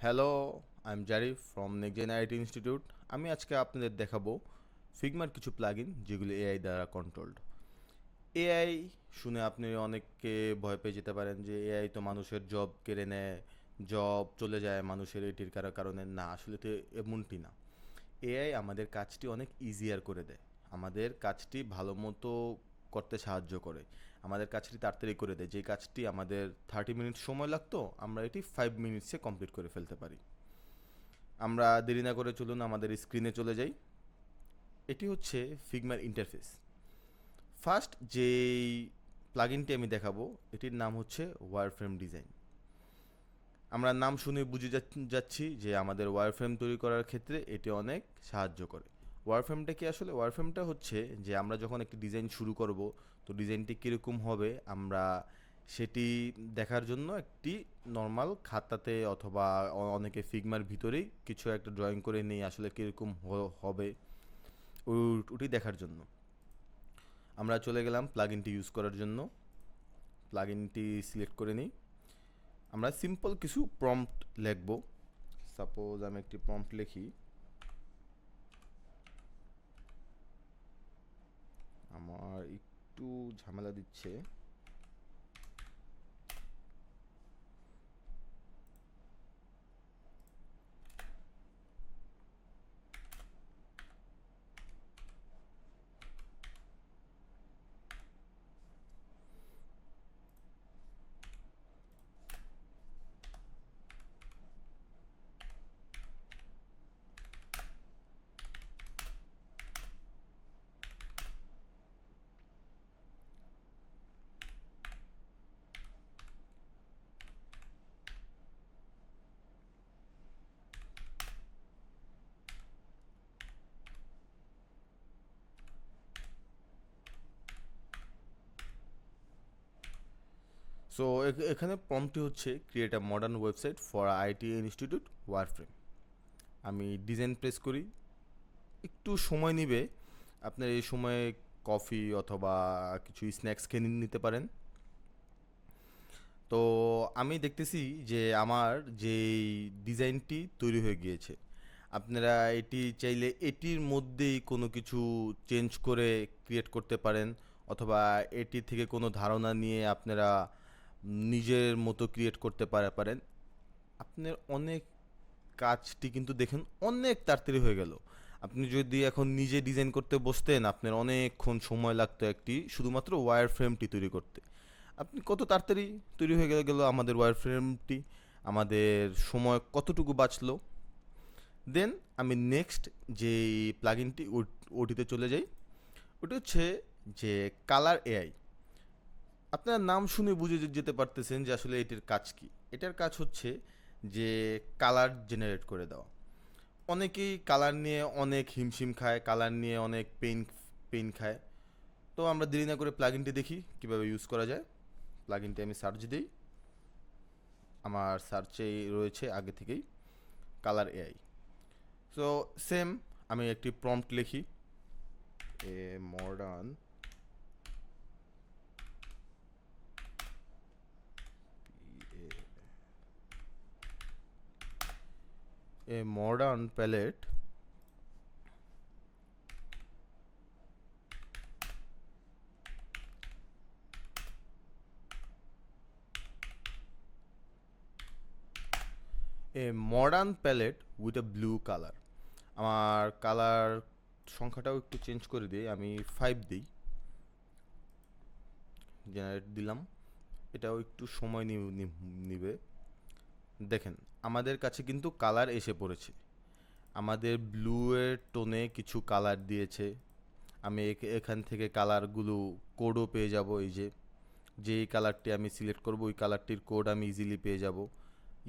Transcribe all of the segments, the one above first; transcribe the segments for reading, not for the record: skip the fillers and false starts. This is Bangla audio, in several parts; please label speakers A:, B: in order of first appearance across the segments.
A: Hello, I am Zarif from next IT institute. আমি আজকে আপনাদের দেখাবো ফিগমার কিছু প্লাগইন যেগুলো এআই দ্বারা কন্ট্রোলড। এআই শুনে আপনি অনেককে ভয় পেয়ে যেতে পারেন যে এআই তো মানুষের জব কেড়ে নেয়, জব চলে যায় মানুষের এটির কারণে। না, আসলে তো এমনটি না। এআই আমাদের কাজটি অনেক ইজিয়ার করে দেয়, আমাদের কাজটি ভালো মতো করতে সাহায্য করে, আমাদের কাজটি তাড়াতাড়ি করে দেয়। যে কাজটি আমাদের 30 মিনিট সময় লাগতো, আমরা এটি 5 মিনিটসে কমপ্লিট করে ফেলতে পারি। আমরা দেরি না করে চলুন আমাদের স্ক্রিনে চলে যাই। এটি হচ্ছে ফিগমার ইন্টারফেস। ফার্স্ট যেই প্লাগইনটি আমি দেখাবো এটির নাম হচ্ছে ওয়ারফ্রেম ডিজাইন। আমরা নাম শুনে বুঝে যাচ্ছি যে আমাদের ওয়ারফ্রেম তৈরি করার ক্ষেত্রে এটি অনেক সাহায্য করে। ওয়ারফ্রেমটা কি? আসলে ওয়ারফ্রেমটা হচ্ছে যে আমরা যখন একটি ডিজাইন শুরু করব, তো ডিজাইনটি কীরকম হবে আমরা সেটি দেখার জন্য একটি নর্মাল খাতাতে অথবা অনেকে ফিগমার ভিতরেই কিছু একটা ড্রয়িং করে নিয়ে আসলে কীরকম হবে ওটি দেখার জন্য আমরা চলে গেলাম প্লাগইনটি ইউজ করার জন্য। প্লাগইনটি সিলেক্ট করে নিই। আমরা সিম্পল কিছু প্রম্পট লিখব। সাপোজ আমি একটি প্রম্পট লিখি, আমার একটু ঝামেলা দিচ্ছে। সো এখানে প্রম্পটটি হচ্ছে create a modern website for IT institute wireframe. আমি ডিজাইন প্রেস করি, একটু সময় নিবে। আপনার এই সময়ে কফি অথবা কিছু স্ন্যাক্স খেয়ে নিতে পারেন। তো আমি দেখতেছি যে আমার যেই ডিজাইনটি তৈরি হয়ে গিয়েছে। আপনারা এটি চাইলে এটির মধ্যেই কোনো কিছু চেঞ্জ করে ক্রিয়েট করতে পারেন, অথবা এটি থেকে কোনো ধারণা নিয়ে আপনারা নিজের মতো ক্রিয়েট করতে পারেন। আপনার অনেক কাজটি কিন্তু দেখেন অনেক তাড়াতাড়ি হয়ে গেল। আপনি যদি এখন নিজে ডিজাইন করতে বসতেন আপনার অনেকক্ষণ সময় লাগতো একটি শুধুমাত্র ওয়্যার ফ্রেমটি তৈরি করতে। আপনি কত তাড়াতাড়ি তৈরি হয়ে গেল আমাদের ওয়্যার ফ্রেমটি, আমাদের সময় কতটুকু বাঁচলো। দেন আমি নেক্সট যেই প্লাগইনটি ওটিতে চলে যাই। ওটি হচ্ছে যে কালার এআই। আপনার নাম শুনে বুঝে যেতে পারতেছেন যে আসলে এটির কাজ কি। এটার কাজ হচ্ছে যে কালার জেনারেট করে দেওয়া। অনেকেই কালার নিয়ে অনেক হিমশিম খায়, কালার নিয়ে অনেক পেইন খায়। তো আমরা দেরি না করে প্লাগইনটি দেখি কীভাবে ইউজ করা যায়। প্লাগইনটি আমি সার্চ দিই, আমার সার্চে রয়েছে আগে থেকেই কালার এআই। সো সেম আমি একটি প্রম্পট লিখি, a modern palette with a blue colour. আমার কালার সংখ্যাটাও একটু চেঞ্জ করে দিই, আমি 5 দিই, জেনারেট দিলাম। এটাও একটু সময় নিবে। দেখেন আমাদের কাছে কিন্তু কালার এসে পড়েছে, আমাদের ব্লু এর টোনে কিছু কালার দিয়েছে। আমি এখান থেকে কালারগুলো কোডও পেয়ে যাব। এই যে যেই কালারটি আমি সিলেক্ট করব ওই কালারটির কোড আমি ইজিলি পেয়ে যাব,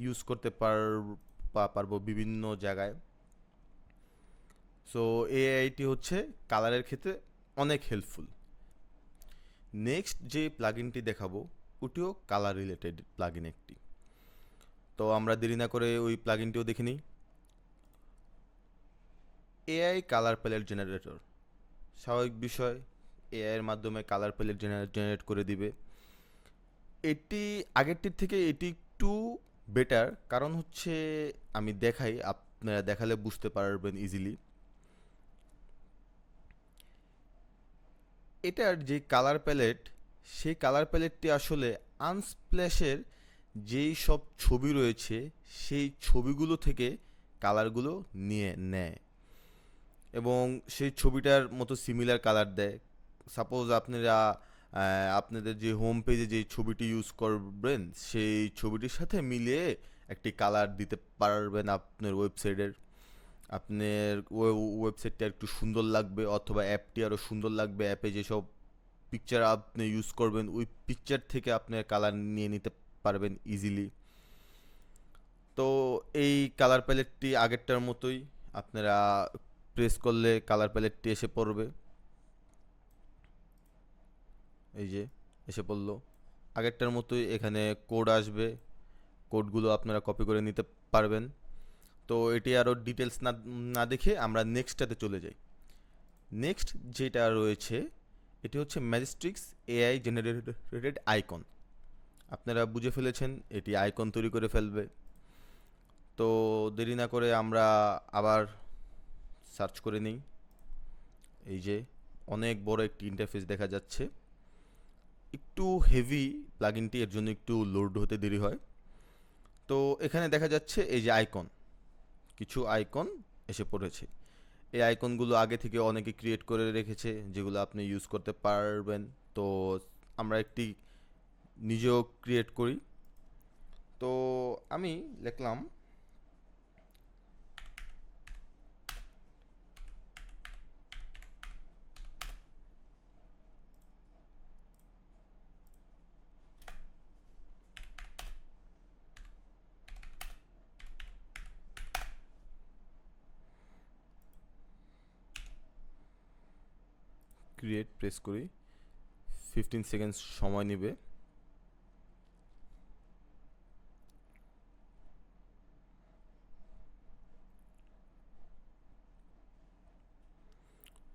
A: ইউজ করতে পারবো বিভিন্ন জায়গায়। সো এআইটি হচ্ছে কালারের ক্ষেত্রে অনেক হেল্পফুল। নেক্সট যে প্লাগইনটি দেখাবো ওটিও কালার রিলেটেড প্লাগইন একটি। তো আমরা দেরি না করে ওই প্লাগইনটিও দেখে নিই। এআই কালার প্যালেট জেনারেটর, স্বাভাবিক বিষয়, এআই এর মাধ্যমে কালার প্যালেট জেনারেট করে দিবে। এটি আগেরটির থেকে এটি একটু বেটার, কারণ হচ্ছে আমি দেখাই, আপনারা দেখালে বুঝতে পারবেন ইজিলি। এটার যে কালার প্যালেট, সেই কালার প্যালেটটি আসলে আনস্প্ল্যাশের যেই সব ছবি রয়েছে সেই ছবিগুলো থেকে কালারগুলো নিয়ে নেয় এবং সেই ছবিটার মতো সিমিলার কালার দেয়। সাপোজ আপনারা আপনাদের যে হোম পেজে যে ছবিটি ইউজ করবেন সেই ছবিটির সাথে মিলিয়ে একটি কালার দিতে পারবেন আপনার ওয়েবসাইটের। আপনার ওয়েবসাইটটা একটু সুন্দর লাগবে অথবা অ্যাপটি আরও সুন্দর লাগবে, অ্যাপে যেসব পিকচার আপনি ইউজ করবেন ওই পিকচার থেকে আপনার কালার নিয়ে নিতে পারবেন ইজিলি। তো এই কালার প্যালেটটি আগেরটার মতোই, আপনারা প্রেস করলে কালার প্যালেটটি এসে পড়বে। এই যে এসে পড়লো, আগেরটার মতোই এখানে কোড আসবে, কোডগুলো আপনারা কপি করে নিতে পারবেন। তো এটি আরও ডিটেলস না না দেখে আমরা নেক্সটটাতে চলে যাই। নেক্সট যেটা রয়েছে এটি হচ্ছে ম্যাজিস্ট্রিক্স এআই জেনারেটেড আইকন। আপনারা বুঝে ফেলেছেন এটি আইকন তৈরি করে ফেলবে। তো দেরি না করে আমরা আবার সার্চ করে নিই। এই যে অনেক বড় একটি ইন্টারফেস দেখা যাচ্ছে, একটু হেভি প্লাগইনটি, এর জন্য একটু লোড হতে দেরি হয়। তো এখানে দেখা যাচ্ছে এই যে আইকন, কিছু আইকন এসে পড়েছে। এই আইকনগুলো আগে থেকে অনেকে ক্রিয়েট করে রেখেছে যেগুলো আপনি ইউজ করতে পারবেন। তো আমরা একটি নিজেও ক্রিয়েট করি। তো আমি লিখলাম ক্রিয়েট, প্রেস করি, 15 সেকেন্ড সময় নেবে।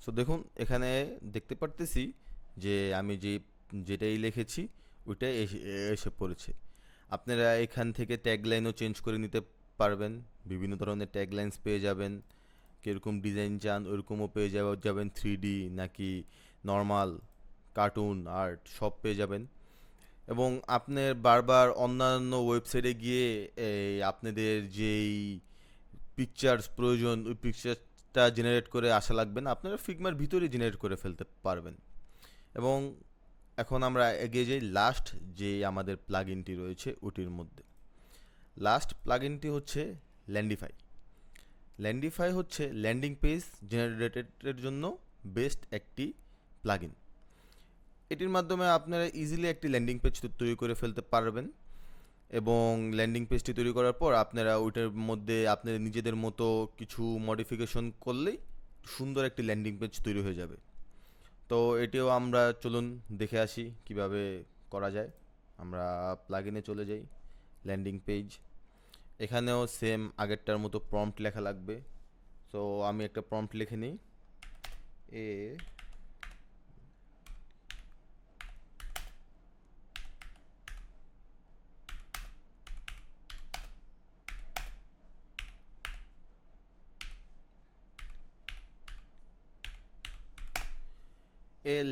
A: সো দেখুন এখানে দেখতে পারতেছি যে আমি যেটাই লিখেছি ওইটাই এসে পড়েছে। আপনারা এখান থেকে ট্যাগলাইনও চেঞ্জ করে নিতে পারবেন, বিভিন্ন ধরনের ট্যাগলাইন্স পেয়ে যাবেন। কীরকম ডিজাইন চান ওরকমও পেয়ে যাবেন, 3D নাকি নর্মাল কার্টুন আর্ট সব পেয়ে যাবেন। এবং আপনার বারবার অন্যান্য ওয়েবসাইটে গিয়ে এই আপনাদের যেই পিকচার্স প্রয়োজন ওই পিকচারটা জেনারেট করে আসা লাগবে না, আপনারা ফিগমার ভিতরেই জেনারেট করে ফেলতে পারবেন। এবং এখন আমরা এগিয়ে যাই লাস্ট যে আমাদের প্লাগইনটি রয়েছে ওটির মধ্যে। লাস্ট প্লাগইনটি হচ্ছে ল্যান্ডিফাই। ল্যান্ডিফাই হচ্ছে ল্যান্ডিং পেজ জেনারেটের জন্য বেস্ট একটি প্লাগইন। এটির মাধ্যমে আপনারা ইজিলি একটি ল্যান্ডিং পেজ তৈরি করে ফেলতে পারবেন এবং ল্যান্ডিং পেজটি তৈরি করার পর আপনারা ওইটার মধ্যে আপনাদের নিজেদের মতো কিছু মডিফিকেশন করলেই সুন্দর একটি ল্যান্ডিং পেজ তৈরি হয়ে যাবে। তো এটিও আমরা চলুন দেখে আসি কিভাবে করা যায়। আমরা প্লাগইনে চলে যাই, ল্যান্ডিং পেজ। এখানেও সেম আগেরটার মতো প্রম্পট লেখা লাগবে। সো আমি একটা প্রম্পট লিখে নিই, a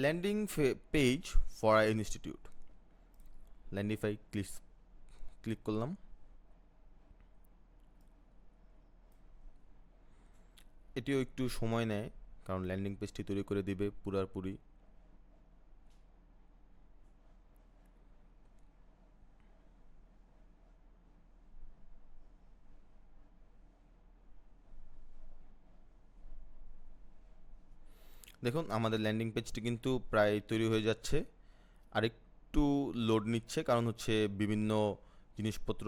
A: landing page for AI institute. Landify click করলাম। এটিও একটু সময় নেয় কারণ ল্যান্ডিং পেজটি তৈরি করে দিবে পুরাপুরি। দেখুন আমাদের ল্যান্ডিং পেজটি কিন্তু প্রায় তৈরি হয়ে যাচ্ছে, আরেকটু লোড নিচ্ছে কারণ হচ্ছে বিভিন্ন জিনিসপত্র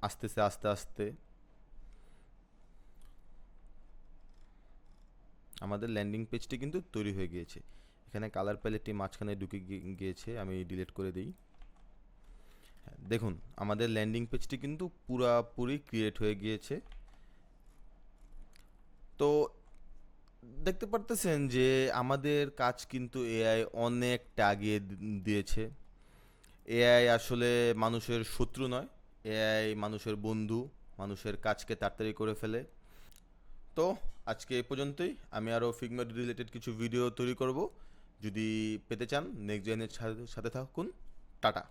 A: আসতেছে আস্তে আস্তে। আমাদের ল্যান্ডিং পেজটি কিন্তু তৈরি হয়ে গিয়েছে। এখানে কালার প্যালেটটি মাঝখানে ঢুকে গিয়েছে, আমি ডিলিট করে দিই। দেখুন আমাদের ল্যান্ডিং পেজটি কিন্তু পুরাপুরি ক্রিয়েট হয়ে গিয়েছে। তো দেখতে পারতেছেন যে আমাদের কাজ কিন্তু এআই অনেকটা আগিয়ে দিয়েছে। এআই আসলে মানুষের শত্রু নয়, এআই মানুষের বন্ধু, মানুষের কাজকে তাড়াতাড়ি করে ফেলে। তো আজকে এই পর্যন্তই। আমি আরও ফিগমা রিলেটেড কিছু ভিডিও তৈরি করব। যদি পেতে চান নেক্সট জেনের সাথে থাকুন। টাটা।